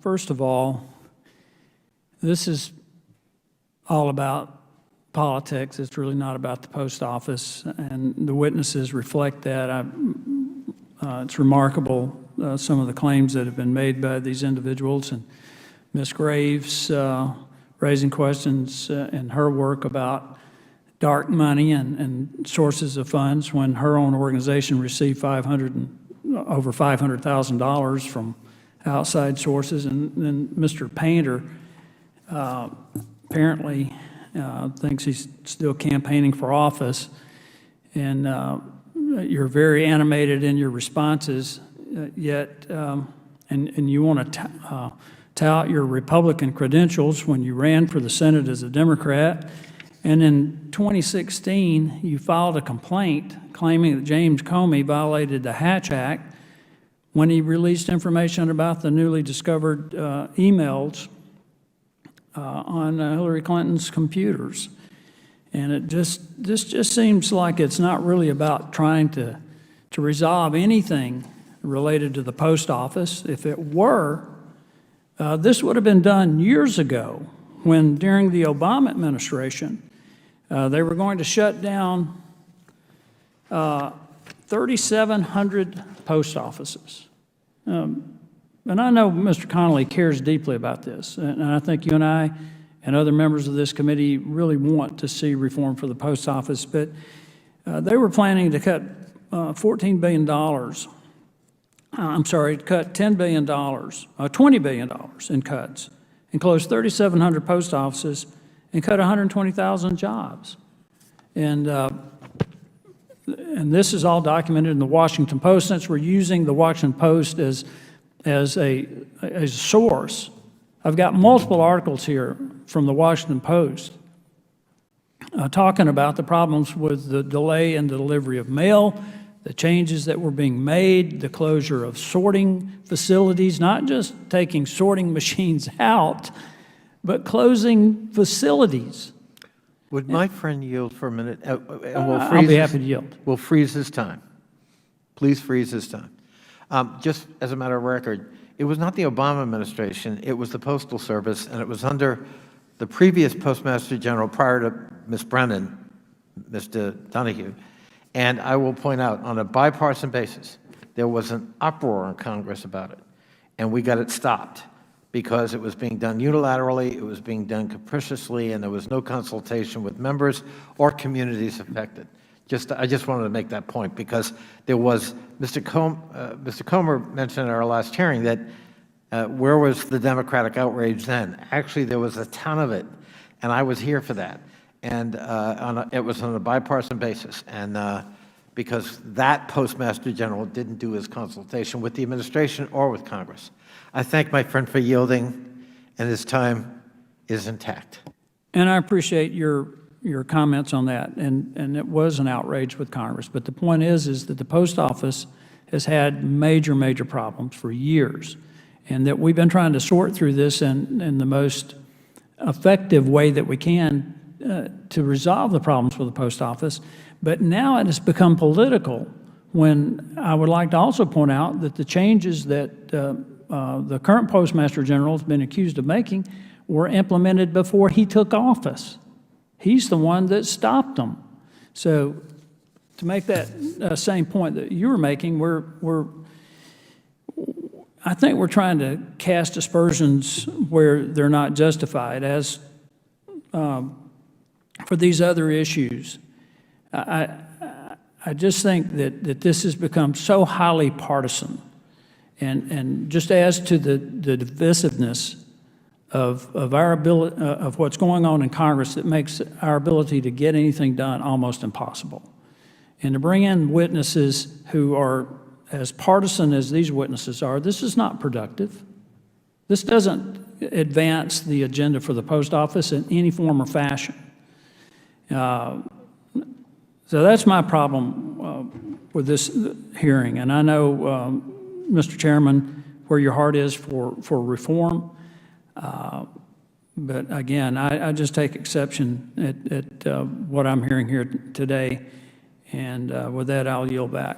first of all, this is all about politics. It's really not about the post office, and the witnesses reflect that. It's remarkable, some of the claims that have been made by these individuals, and Ms. Graves raising questions in her work about dark money and sources of funds when her own organization received over $500,000 from outside sources. And then Mr. Painter apparently thinks he's still campaigning for office, and you're very animated in your responses, yet and you want to tout your Republican credentials when you ran for the Senate as a Democrat. And in 2016, you filed a complaint claiming that James Comey violated the Hatch Act when he released information about the newly discovered emails on Hillary Clinton's computers. And this just seems like it's not really about trying to resolve anything related to the post office. If it were, this would have been done years ago when, during the Obama administration, they were going to shut down 3,700 post offices. And I know Mr. Connolly cares deeply about this, and I think you and I and other members of this committee really want to see reform for the post office, but they were planning to cut $14 billion. I'm sorry, cut $10 billion, $20 billion in cuts, and close 3,700 post offices and cut 120,000 jobs. And this is all documented in the Washington Post. Since we're using the Washington Post as a source, I've got multiple articles here from the Washington Post talking about the problems with the delay in the delivery of mail, the changes that were being made, the closure of sorting facilities, not just taking sorting machines out, but closing facilities. Would my friend yield for a minute? And I'll be happy to yield. We'll freeze his time. Please freeze his time. Just as a matter of record, it was not the Obama administration, it was the Postal Service, and it was under the previous Postmaster General prior to Ms. Brennan, Mr. Donahue. And I will point out, on a bipartisan basis, there was an uproar in Congress about it, and we got it stopped because it was being done unilaterally, it was being done capriciously, and there was no consultation with members or communities affected. I just wanted to make that point because there was, Mr. Comer mentioned in our last hearing that where was the Democratic outrage then? Actually, there was a ton of it, and I was here for that. And it was on a bipartisan basis, and because that Postmaster General didn't do his consultation with the administration or with Congress. I thank my friend for yielding, and his time is intact. And I appreciate your comments on that, and it was an outrage with Congress. But the point is that the post office has had major problems for years, and that we've been trying to sort through this in the most effective way that we can to resolve the problems with the post office. But now it has become political, when I would like to also point out that the changes that the current Postmaster General has been accused of making were implemented before he took office. He's the one that stopped them. So to make that same point that you were making, I think we're trying to cast aspersions where they're not justified. As for these other issues, I just think that this has become so highly partisan, and just adds to the divisiveness of our ability, of what's going on in Congress, that makes our ability to get anything done almost impossible. And to bring in witnesses who are as partisan as these witnesses are, this is not productive. This doesn't advance the agenda for the post office in any form or fashion. So that's my problem with this hearing. And I know, Mr. Chairman, where your heart is for reform. But again, I just take exception at what I'm hearing here today. And with that, I'll yield back.